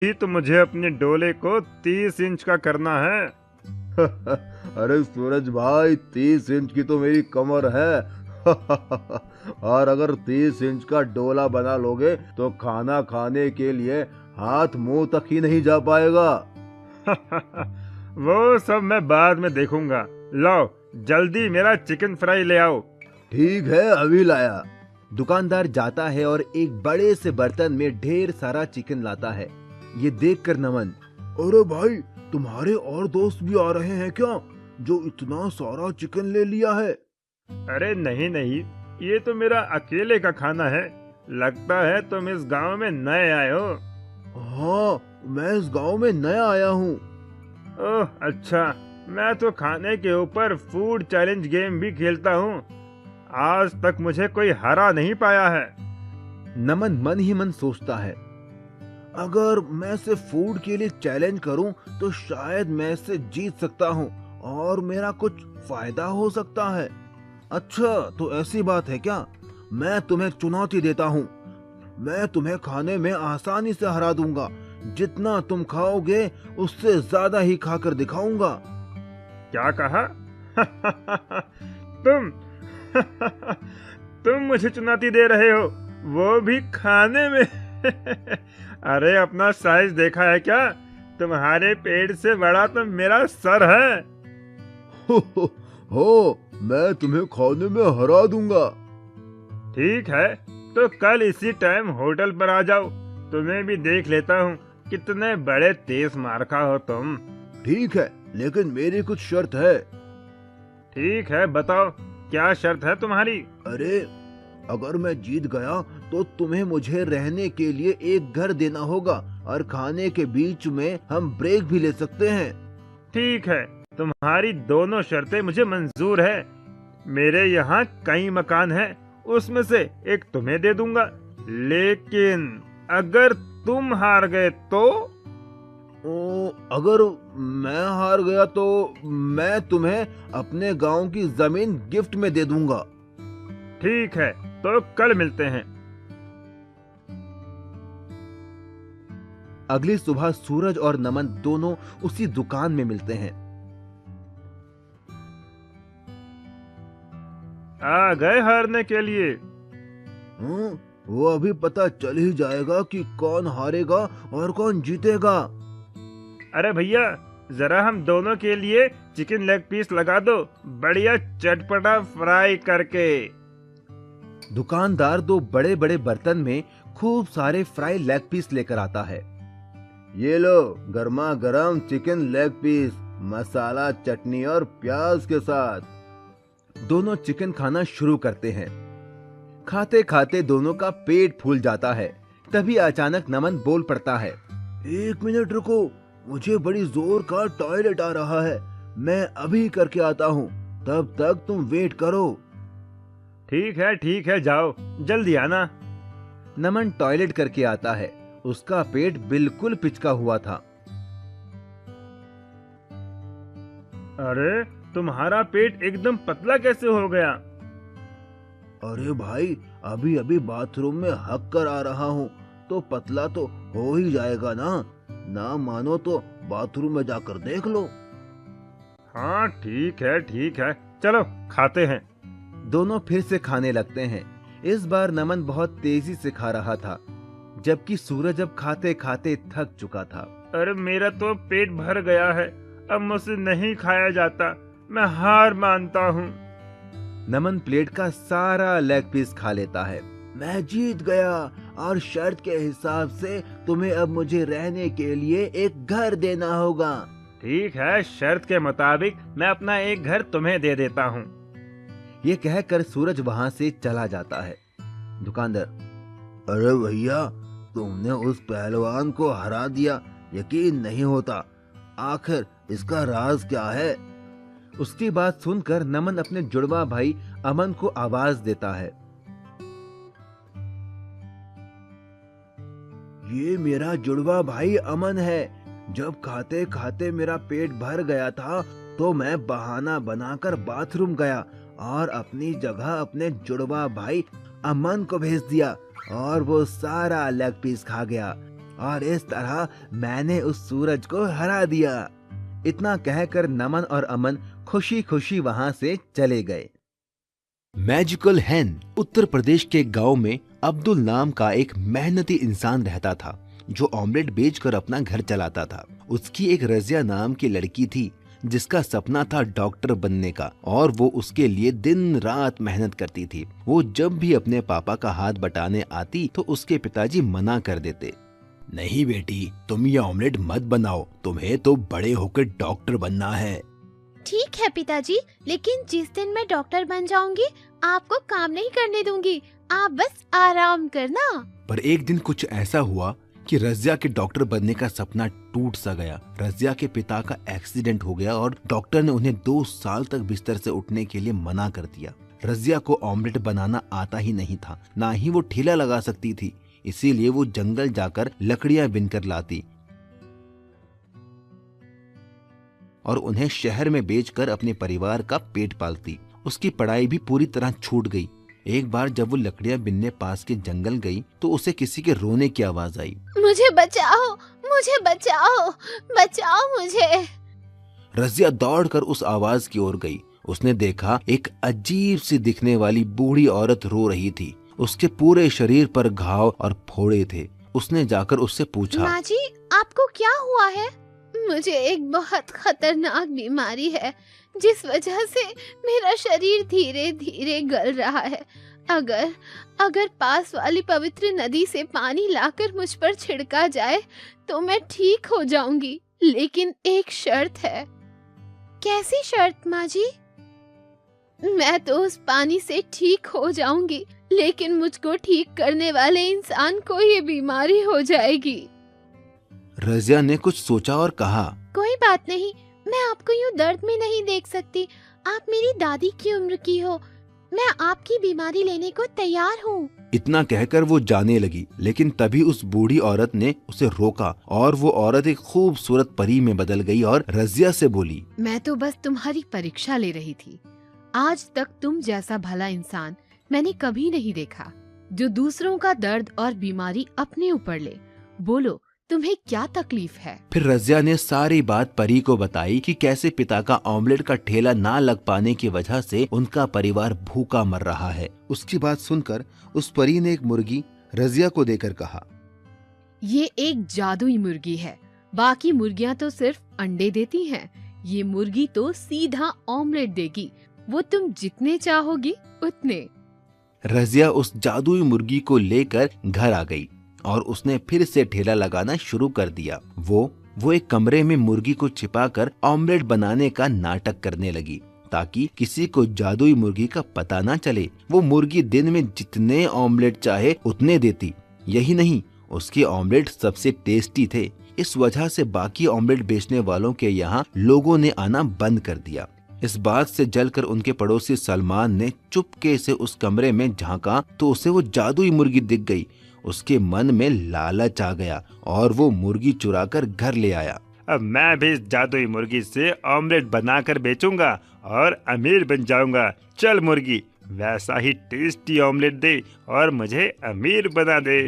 ही तो मुझे अपने डोले को 30 इंच का करना है। अरे सूरज भाई, 30 इंच की तो मेरी कमर है। और अगर 30 इंच का डोला बना लोगे तो खाना खाने के लिए हाथ मुंह तक ही नहीं जा पाएगा। वो सब मैं बाद में देखूंगा। लाओ जल्दी मेरा चिकन फ्राई ले आओ। ठीक है, अभी लाया। दुकानदार जाता है और एक बड़े से बर्तन में ढेर सारा चिकन लाता है। ये देखकर नमन, अरे भाई, तुम्हारे और दोस्त भी आ रहे हैं क्या, जो इतना सारा चिकन ले लिया है? अरे नहीं नहीं, ये तो मेरा अकेले का खाना है। लगता है तुम इस गांव में नए आए हो। हाँ, मैं इस गांव में नया आया हूँ। ओह अच्छा, मैं तो खाने के ऊपर फूड चैलेंज गेम भी खेलता हूँ। आज तक मुझे कोई हरा नहीं पाया है। नमन मन ही मन सोचता है, अगर मैं सिर्फ फूड के लिए चैलेंज करूं तो शायद मैं इससे जीत सकता हूं और मेरा कुछ फायदा हो सकता है। अच्छा, तो ऐसी बात है क्या? मैं तुम्हें चुनौती देता हूं। मैं तुम्हें खाने में आसानी से हरा दूंगा। जितना तुम खाओगे उससे ज्यादा ही खाकर दिखाऊंगा। क्या कहा? तुम तुम मुझे चुनौती दे रहे हो, वो भी खाने में? अरे अपना साइज देखा है क्या? तुम्हारे पेट से बड़ा तो मेरा सर है। हो, मैं तुम्हें खाने में हरा दूंगा। ठीक है, तो कल इसी टाइम होटल पर आ जाओ। तुम्हें भी देख लेता हूँ कितने बड़े तेज मारखा हो तुम। ठीक है, लेकिन मेरी कुछ शर्त है। ठीक है, बताओ क्या शर्त है तुम्हारी? अरे, अगर मैं जीत गया तो तुम्हें मुझे रहने के लिए एक घर देना होगा और खाने के बीच में हम ब्रेक भी ले सकते हैं। ठीक है, तुम्हारी दोनों शर्तें मुझे मंजूर है। मेरे यहाँ कई मकान हैं, उसमें से एक तुम्हें दे दूंगा। लेकिन अगर तुम हार गए तो? अगर मैं हार गया तो मैं तुम्हें अपने गांव की जमीन गिफ्ट में दे दूंगा। ठीक है, तो कल मिलते हैं। अगली सुबह सूरज और नमन दोनों उसी दुकान में मिलते हैं। आ गए हारने के लिए? वो अभी पता चल ही जाएगा कि कौन हारेगा और कौन जीतेगा। अरे भैया, जरा हम दोनों के लिए चिकन लेग पीस लगा दो, बढ़िया चटपटा फ्राई करके। दुकानदार दो बड़े बड़े बर्तन में खूब सारे फ्राई लेग पीस लेकर आता है। ये लो, गर्मा गर्म चिकन लेग पीस, मसाला, चटनी और प्याज के साथ। दोनों चिकन खाना शुरू करते हैं। खाते खाते दोनों का पेट फूल जाता है। तभी अचानक नमन बोल पड़ता है, 1 मिनट रुको, मुझे बड़ी जोर का टॉयलेट आ रहा है। मैं अभी करके आता हूँ, तब तक तुम वेट करो। ठीक है, जाओ जल्दी आना। नमन टॉयलेट करके आता है। उसका पेट बिल्कुल पिचका हुआ था। अरे तुम्हारा पेट एकदम पतला कैसे हो गया? अरे भाई, अभी अभी बाथरूम में हक कर आ रहा हूँ, तो पतला तो हो ही जाएगा ना। ना मानो तो बाथरूम में जाकर देख लो। हाँ ठीक है, चलो खाते हैं। दोनों फिर से खाने लगते हैं। इस बार नमन बहुत तेजी से खा रहा था, जबकि सूरज अब खाते खाते थक चुका था। अरे मेरा तो पेट भर गया है, अब मुझसे नहीं खाया जाता, मैं हार मानता हूँ। नमन प्लेट का सारा लेग पीस खा लेता है। मैं जीत गया और शर्त के हिसाब से तुम्हें अब मुझे रहने के लिए एक घर देना होगा। ठीक है, शर्त के मुताबिक मैं अपना एक घर तुम्हें दे देता हूँ। ये कहकर सूरज वहाँ से चला जाता है। दुकानदार, अरे भैया, तुमने उस पहलवान को हरा दिया, यकीन नहीं होता। आखिर इसका राज क्या है? उसकी बात सुनकर नमन अपने जुड़वा भाई अमन को आवाज देता है, ये मेरा जुड़वा भाई अमन है। जब खाते खाते मेरा पेट भर गया था तो मैं बहाना बनाकर बाथरूम गया और अपनी जगह अपने जुड़वा भाई अमन को भेज दिया और वो सारा लेग पीस खा गया और इस तरह मैंने उस सूरज को हरा दिया। इतना कहकर नमन और अमन खुशी खुशी वहां से चले गए। मैजिकल हैन। उत्तर प्रदेश के गांव में अब्दुल नाम का एक मेहनती इंसान रहता था जो ऑमलेट बेचकर अपना घर चलाता था। उसकी एक रजिया नाम की लड़की थी जिसका सपना था डॉक्टर बनने का और वो उसके लिए दिन रात मेहनत करती थी। वो जब भी अपने पापा का हाथ बटाने आती तो उसके पिताजी मना कर देते। नहीं बेटी, तुम ये ऑमलेट मत बनाओ, तुम्हें तो बड़े होकर डॉक्टर बनना है। ठीक है पिताजी, लेकिन जिस दिन मैं डॉक्टर बन जाऊंगी आपको काम नहीं करने दूंगी, आप बस आराम करना। पर एक दिन कुछ ऐसा हुआ कि रजिया के डॉक्टर बनने का सपना टूट सा गया। रजिया के पिता का एक्सीडेंट हो गया और डॉक्टर ने उन्हें 2 साल तक बिस्तर से उठने के लिए मना कर दिया। रजिया को ऑमलेट बनाना आता ही नहीं था, ना ही वो ठेला लगा सकती थी, इसीलिए वो जंगल जाकर लकड़ियां बिनकर लाती और उन्हें शहर में बेचकर अपने परिवार का पेट पालती। उसकी पढ़ाई भी पूरी तरह छूट गई। एक बार जब वो लकड़ियां बिनने पास के जंगल गई तो उसे किसी के रोने की आवाज आई। मुझे बचाओ, मुझे बचाओ, बचाओ मुझे। रजिया दौड़कर उस आवाज की ओर गई। उसने देखा एक अजीब सी दिखने वाली बूढ़ी औरत रो रही थी। उसके पूरे शरीर पर घाव और फोड़े थे। उसने जाकर उससे पूछा, माँ जी, आपको क्या हुआ है? मुझे एक बहुत खतरनाक बीमारी है जिस वजह से मेरा शरीर धीरे धीरे गल रहा है। अगर पास वाली पवित्र नदी से पानी लाकर मुझ पर छिड़का जाए तो मैं ठीक हो जाऊंगी, लेकिन एक शर्त है। कैसी शर्त माँ जी? मैं तो उस पानी से ठीक हो जाऊंगी, लेकिन मुझको ठीक करने वाले इंसान को ये बीमारी हो जाएगी। रजिया ने कुछ सोचा और कहा, कोई बात नहीं, मैं आपको यूं दर्द में नहीं देख सकती। आप मेरी दादी की उम्र की हो, मैं आपकी बीमारी लेने को तैयार हूँ। इतना कहकर वो जाने लगी, लेकिन तभी उस बूढ़ी औरत ने उसे रोका और वो औरत एक खूबसूरत परी में बदल गई और रजिया से बोली, मैं तो बस तुम्हारी परीक्षा ले रही थी। आज तक तुम जैसा भला इंसान मैंने कभी नहीं देखा जो दूसरों का दर्द और बीमारी अपने ऊपर ले। बोलो, तुम्हें क्या तकलीफ है? फिर रजिया ने सारी बात परी को बताई कि कैसे पिता का ऑमलेट का ठेला ना लग पाने की वजह से उनका परिवार भूखा मर रहा है। उसकी बात सुनकर उस परी ने एक मुर्गी रजिया को देकर कहा, ये एक जादुई मुर्गी है, बाकी मुर्गियाँ तो सिर्फ अंडे देती हैं, ये मुर्गी तो सीधा ऑमलेट देगी, वो तुम जितने चाहोगी उतने। रजिया उस जादुई मुर्गी को लेकर घर आ गई और उसने फिर से ठेला लगाना शुरू कर दिया। वो एक कमरे में मुर्गी को छिपाकर ऑमलेट बनाने का नाटक करने लगी ताकि किसी को जादुई मुर्गी का पता ना चले। वो मुर्गी दिन में जितने ऑमलेट चाहे उतने देती। यही नहीं, उसके ऑमलेट सबसे टेस्टी थे। इस वजह से बाकी ऑमलेट बेचने वालों के यहाँ लोगों ने आना बंद कर दिया। इस बात से जलकर उनके पड़ोसी सलमान ने चुपके से उस कमरे में झांका तो उसे वो जादुई मुर्गी दिख गई। उसके मन में लालच आ गया और वो मुर्गी चुराकर घर ले आया। अब मैं भी इस जादुई मुर्गी से ऑमलेट बनाकर बेचूंगा और अमीर बन जाऊंगा। चल मुर्गी, वैसा ही टेस्टी ऑमलेट दे और मुझे अमीर बना दे।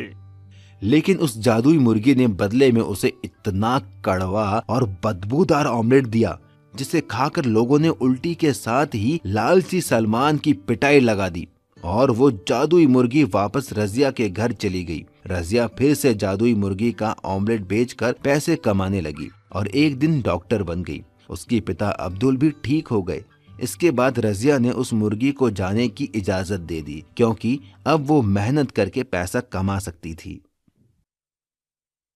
लेकिन उस जादुई मुर्गी ने बदले में उसे इतना कड़वा और बदबूदार ऑमलेट दिया जिसे खाकर लोगों ने उल्टी के साथ ही लालची सलमान की पिटाई लगा दी और वो जादुई मुर्गी वापस रजिया के घर चली गई। रजिया फिर से जादुई मुर्गी का ऑमलेट बेचकर पैसे कमाने लगी और एक दिन डॉक्टर बन गई। उसके पिता अब्दुल भी ठीक हो गए। इसके बाद रजिया ने उस मुर्गी को जाने की इजाजत दे दी क्योंकि अब वो मेहनत करके पैसा कमा सकती थी।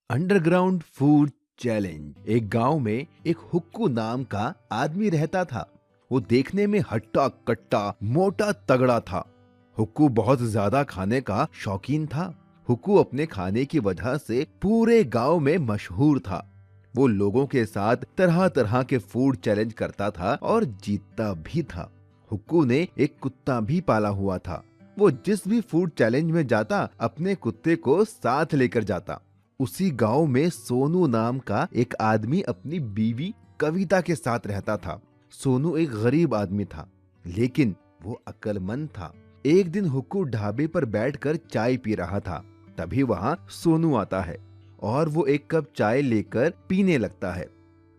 Underground food challenge. एक गांव में एक हुक्कू नाम का आदमी रहता था। वो देखने में हट्टा कट्टा मोटा तगड़ा था। हुक्कू बहुत ज्यादा खाने का शौकीन था। हुक्कू अपने खाने की वजह से पूरे गांव में मशहूर था। वो लोगों के साथ तरह तरह के फूड चैलेंज करता था और जीतता भी था। हुक्कू ने एक कुत्ता भी पाला हुआ था। वो जिस भी फूड चैलेंज में जाता अपने कुत्ते को साथ लेकर जाता। उसी गांव में सोनू नाम का एक आदमी अपनी बीवी कविता के साथ रहता था। सोनू एक गरीब आदमी था लेकिन वो अक्लमंद था। एक दिन हुक्कू ढाबे पर बैठकर चाय पी रहा था। तभी वहां सोनू आता है और वो एक कप चाय लेकर पीने लगता है।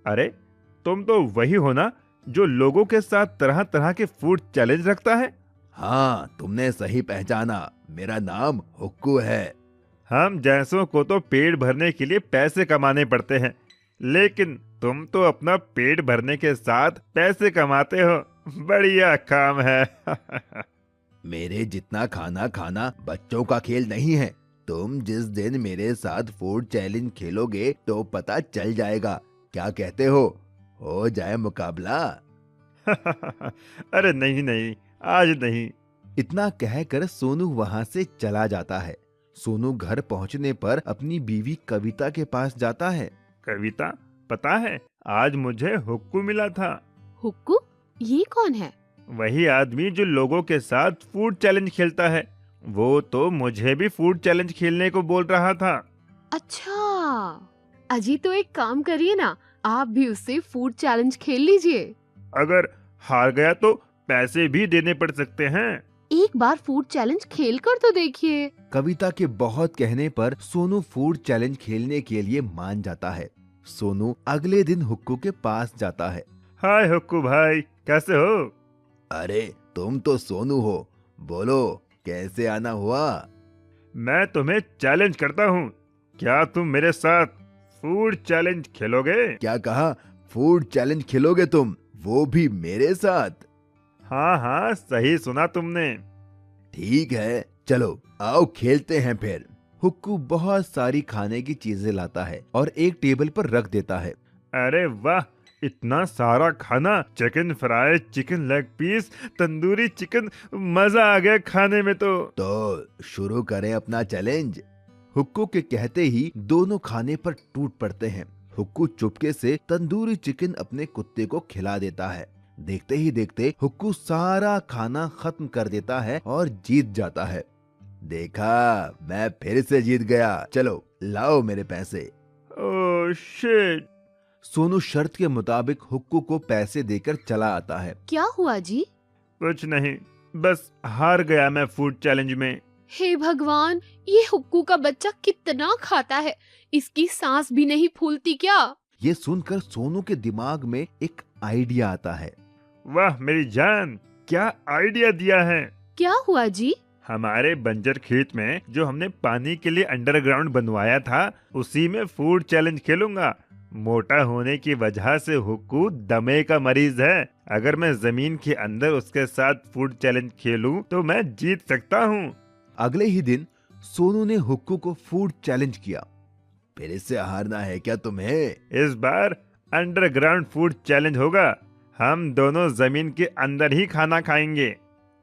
अरे तुम तो वही हो ना जो लोगों के साथ तरह तरह के फूड चैलेंज रखता है। हाँ, तुमने सही पहचाना, मेरा नाम हुक्कू है। हम जैसों को तो पेट भरने के लिए पैसे कमाने पड़ते हैं, लेकिन तुम तो अपना पेट भरने के साथ पैसे कमाते हो। बढ़िया काम है। मेरे जितना खाना खाना बच्चों का खेल नहीं है। तुम जिस दिन मेरे साथ फूड चैलेंज खेलोगे तो पता चल जाएगा। क्या कहते हो जाए मुकाबला? अरे नहीं नहीं, आज नहीं। इतना कहकर सोनू वहाँ से चला जाता है। सोनू घर पहुँचने पर अपनी बीवी कविता के पास जाता है। कविता, पता है आज मुझे हुक्कू मिला था। हुक्कू? ये कौन है? वही आदमी जो लोगों के साथ फूड चैलेंज खेलता है। वो तो मुझे भी फूड चैलेंज खेलने को बोल रहा था। अच्छा, अजी तो एक काम करिए ना, आप भी उससे फूड चैलेंज खेल लीजिए। अगर हार गया तो पैसे भी देने पड़ सकते हैं। एक बार फूड चैलेंज खेल कर तो देखिए। कविता के बहुत कहने पर सोनू फूड चैलेंज खेलने के लिए मान जाता है। सोनू अगले दिन हुक्कू के पास जाता है। हाय हुक्कू भाई, कैसे हो? अरे तुम तो सोनू हो, बोलो कैसे आना हुआ? मैं तुम्हें चैलेंज करता हूँ, क्या तुम मेरे साथ फूड चैलेंज खेलोगे? क्या कहा? फूड चैलेंज खेलोगे तुम, वो भी मेरे साथ? हाँ हाँ, सही सुना तुमने। ठीक है, चलो आओ खेलते हैं फिर। हुक्कू बहुत सारी खाने की चीजें लाता है और एक टेबल पर रख देता है। अरे वाह, इतना सारा खाना! Chicken fry, chicken leg piece, tandoori chicken, मजा आ गया खाने में तो शुरू करें अपना चैलेंज। हुक्कू के कहते ही दोनों खाने पर टूट पड़ते हैं। हुक्कू चुपके से तंदूरी चिकन अपने कुत्ते को खिला देता है। देखते ही देखते हुक्कू सारा खाना खत्म कर देता है और जीत जाता है। देखा, मैं फिर से जीत गया। चलो लाओ मेरे पैसे। Oh shit! सोनू शर्त के मुताबिक हुक्कू को पैसे देकर चला आता है। क्या हुआ जी? कुछ नहीं, बस हार गया मैं फूड चैलेंज में। हे भगवान, ये हुक्कू का बच्चा कितना खाता है, इसकी सांस भी नहीं फूलती क्या? ये सुनकर सोनू के दिमाग में एक आइडिया आता है। वाह मेरी जान, क्या आइडिया दिया है! क्या हुआ जी? हमारे बंजर खेत में जो हमने पानी के लिए अंडरग्राउंड बनवाया था, उसी में फूड चैलेंज खेलूंगा। मोटा होने की वजह से हुक्कू दमे का मरीज है। अगर मैं जमीन के अंदर उसके साथ फूड चैलेंज खेलूं तो मैं जीत सकता हूं। अगले ही दिन सोनू ने हुक्कू को फूड चैलेंज किया। फिर से हारना है क्या तुम्हें? इस बार अंडरग्राउंड फूड चैलेंज होगा। हम दोनों जमीन के अंदर ही खाना खाएंगे।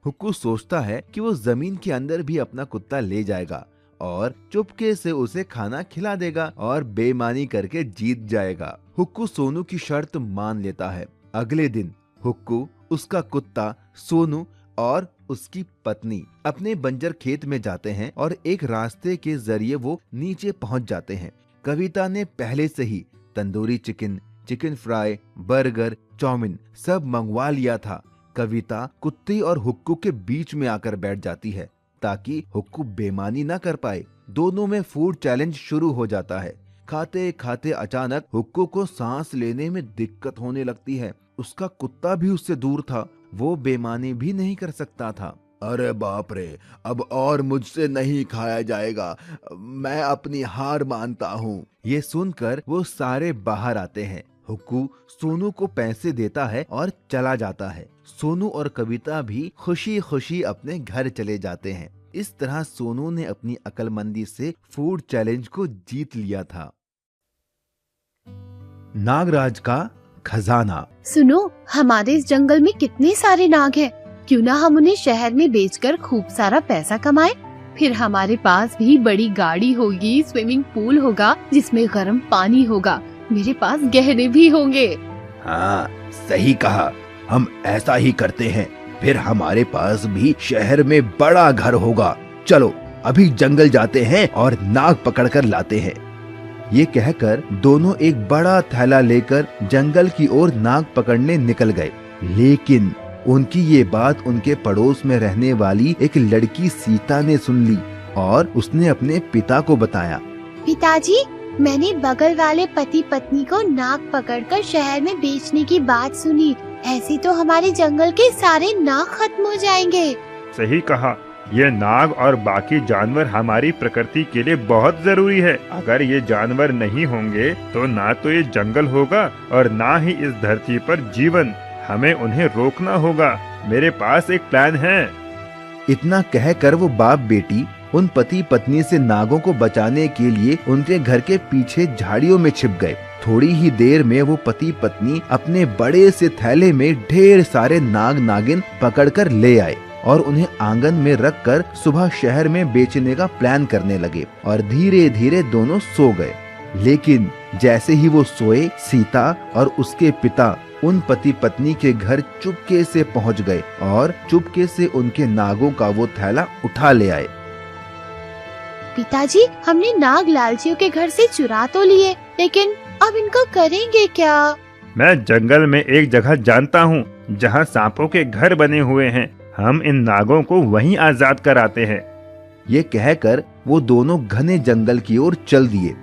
हुक्कू सोचता है कि वो जमीन के अंदर भी अपना कुत्ता ले जाएगा और चुपके से उसे खाना खिला देगा और बेईमानी करके जीत जाएगा। हुक्कू सोनू की शर्त मान लेता है। अगले दिन हुक्कू, उसका कुत्ता, सोनू और उसकी पत्नी अपने बंजर खेत में जाते हैं और एक रास्ते के जरिए वो नीचे पहुंच जाते हैं। कविता ने पहले से ही tandoori chicken, chicken fry, burger, chow mein सब मंगवा लिया था। कविता कुत्ते और हुक्कू के बीच में आकर बैठ जाती है ताकि हुक्कू बेईमानी न कर पाए। दोनों में फूड चैलेंज शुरू हो जाता है। खाते खाते अचानक हुक्कू को सांस लेने में दिक्कत होने लगती है। उसका कुत्ता भी उससे दूर था, वो बेईमानी भी नहीं कर सकता था। अरे बाप रे, अब और मुझसे नहीं खाया जाएगा, मैं अपनी हार मानता हूँ। ये सुनकर वो सारे बाहर आते हैं। हुक्कू सोनू को पैसे देता है और चला जाता है। सोनू और कविता भी खुशी खुशी अपने घर चले जाते हैं। इस तरह सोनू ने अपनी अक्लमंदी से फूड चैलेंज को जीत लिया था। नागराज का खजाना। सुनो, हमारे इस जंगल में कितने सारे नाग हैं। क्यों ना हम उन्हें शहर में बेचकर खूब सारा पैसा कमाएं। फिर हमारे पास भी बड़ी गाड़ी होगी, स्विमिंग पूल होगा जिसमें गर्म पानी होगा, मेरे पास गहने भी होंगे। हाँ, सही कहा, हम ऐसा ही करते हैं। फिर हमारे पास भी शहर में बड़ा घर होगा। चलो अभी जंगल जाते हैं और नाग पकड़ कर लाते हैं। ये कहकर दोनों एक बड़ा थैला लेकर जंगल की ओर नाग पकड़ने निकल गए। लेकिन उनकी ये बात उनके पड़ोस में रहने वाली एक लड़की सीता ने सुन ली और उसने अपने पिता को बताया। पिताजी, मैंने बगल वाले पति पत्नी को नाग पकड़कर शहर में बेचने की बात सुनी। ऐसे तो हमारे जंगल के सारे नाग खत्म हो जाएंगे। सही कहा, ये नाग और बाकी जानवर हमारी प्रकृति के लिए बहुत जरूरी है। अगर ये जानवर नहीं होंगे तो ना तो ये जंगल होगा और ना ही इस धरती पर जीवन। हमें उन्हें रोकना होगा। मेरे पास एक प्लान है। इतना कहकर वो बाप बेटी उन पति पत्नी से नागों को बचाने के लिए उनके घर के पीछे झाड़ियों में छिप गए। थोड़ी ही देर में वो पति पत्नी अपने बड़े से थैले में ढेर सारे नाग नागिन पकड़कर ले आए और उन्हें आंगन में रखकर सुबह शहर में बेचने का प्लान करने लगे और धीरे धीरे दोनों सो गए। लेकिन जैसे ही वो सोए, सीता और उसके पिता उन पति पत्नी के घर चुपके से पहुंच गए और चुपके से उनके नागों का वो थैला उठा ले आए। पिताजी, हमने नाग लालचियों के घर से चुरा तो लिए, लेकिन अब इनको करेंगे क्या? मैं जंगल में एक जगह जानता हूँ जहाँ सांपों के घर बने हुए हैं। हम इन नागों को वहीं आजाद कराते हैं। ये कहकर वो दोनों घने जंगल की ओर चल दिए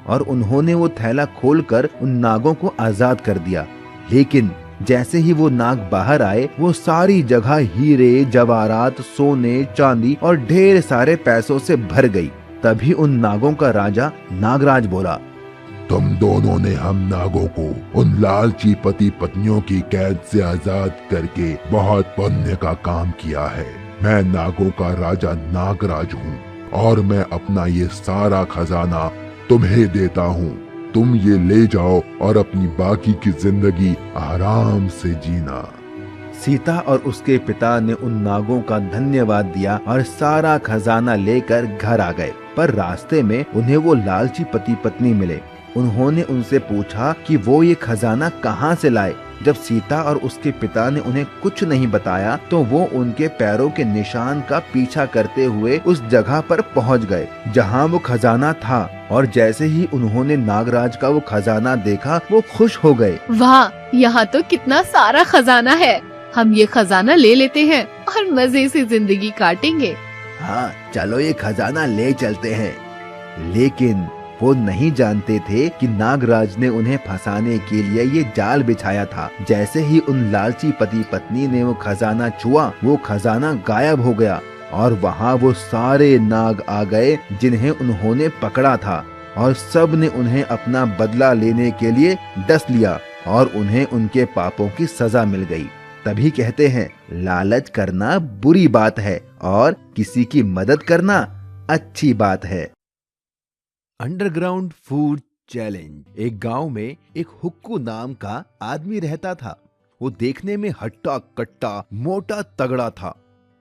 और उन्होंने वो थैला खोलकर उन नागों को आजाद कर दिया। लेकिन जैसे ही वो नाग बाहर आए, वो सारी जगह हीरे जवाहरात, सोने, चांदी और ढेर सारे पैसों से भर गई। तभी उन नागों का राजा नागराज बोला, तुम दोनों ने हम नागों को उन लालची पति पत्नियों की कैद से आजाद करके बहुत पुण्य का काम किया है। मैं नागों का राजा नागराज हूँ और मैं अपना ये सारा खजाना तुम्हें देता हूँ। तुम ये ले जाओ और अपनी बाकी की जिंदगी आराम से जीना। सीता और उसके पिता ने उन नागों का धन्यवाद दिया और सारा खजाना लेकर घर आ गए। पर रास्ते में उन्हें वो लालची पति पत्नी मिले। उन्होंने उनसे पूछा कि वो ये खजाना कहाँ से लाए। जब सीता और उसके पिता ने उन्हें कुछ नहीं बताया तो वो उनके पैरों के निशान का पीछा करते हुए उस जगह पर पहुँच गए जहाँ वो खजाना था। और जैसे ही उन्होंने नागराज का वो खजाना देखा, वो खुश हो गए। वाह, यहाँ तो कितना सारा खजाना है। हम ये खजाना ले लेते हैं और मजे से जिंदगी काटेंगे। हाँ, चलो ये खजाना ले चलते हैं। लेकिन वो नहीं जानते थे कि नागराज ने उन्हें फंसाने के लिए ये जाल बिछाया था। जैसे ही उन लालची पति पत्नी ने वो खजाना छुआ, वो खजाना गायब हो गया और वहाँ वो सारे नाग आ गए जिन्हें उन्होंने पकड़ा था और सब ने उन्हें अपना बदला लेने के लिए डस लिया और उन्हें उनके पापों की सजा मिल गई। तभी कहते हैं, लालच करना बुरी बात है और किसी की मदद करना अच्छी बात है। Underground food challenge. एक गांव में एक हुक्कू नाम का आदमी रहता था। वो देखने में हट्टा कट्टा मोटा तगड़ा था।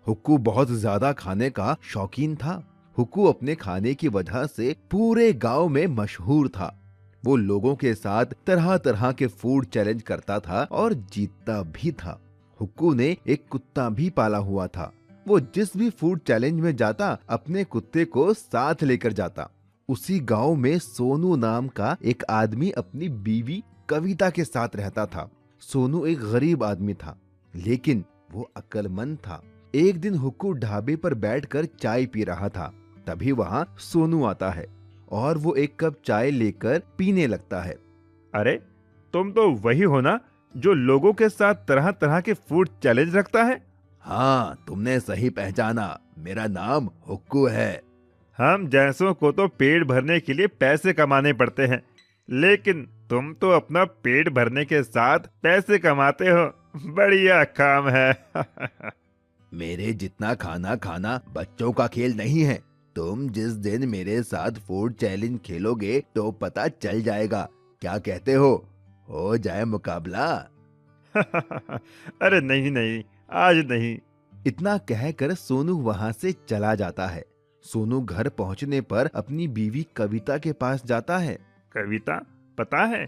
हुक्कू बहुत ज्यादा खाने का शौकीन था। हुक्कू अपने खाने की वजह से पूरे गांव में मशहूर था। वो लोगों के साथ तरह तरह के फूड चैलेंज करता था और जीतता भी था। हुक्कू ने एक कुत्ता भी पाला हुआ था। वो जिस भी फूड चैलेंज में जाता, अपने कुत्ते को साथ लेकर जाता। उसी गांव में सोनू नाम का एक आदमी अपनी बीवी कविता के साथ रहता था। सोनू एक गरीब आदमी था, लेकिन वो अक्लमंद था। एक दिन हुक्कू ढाबे पर बैठकर चाय पी रहा था। तभी वहाँ सोनू आता है और वो एक कप चाय लेकर पीने लगता है। अरे, तुम तो वही हो ना जो लोगों के साथ तरह तरह के फूड चैलेंज रखता है? हाँ, तुमने सही पहचाना। मेरा नाम हुक्कू है। हम जैसों को तो पेट भरने के लिए पैसे कमाने पड़ते हैं, लेकिन तुम तो अपना पेट भरने के साथ पैसे कमाते हो। बढ़िया काम है। मेरे जितना खाना खाना बच्चों का खेल नहीं है। तुम जिस दिन मेरे साथ फूड चैलेंज खेलोगे तो पता चल जाएगा। क्या कहते हो जाए मुकाबला? अरे नहीं नहीं, आज नहीं। इतना कहकर सोनू वहाँ से चला जाता है। सोनू घर पहुँचने पर अपनी बीवी कविता के पास जाता है। कविता, पता है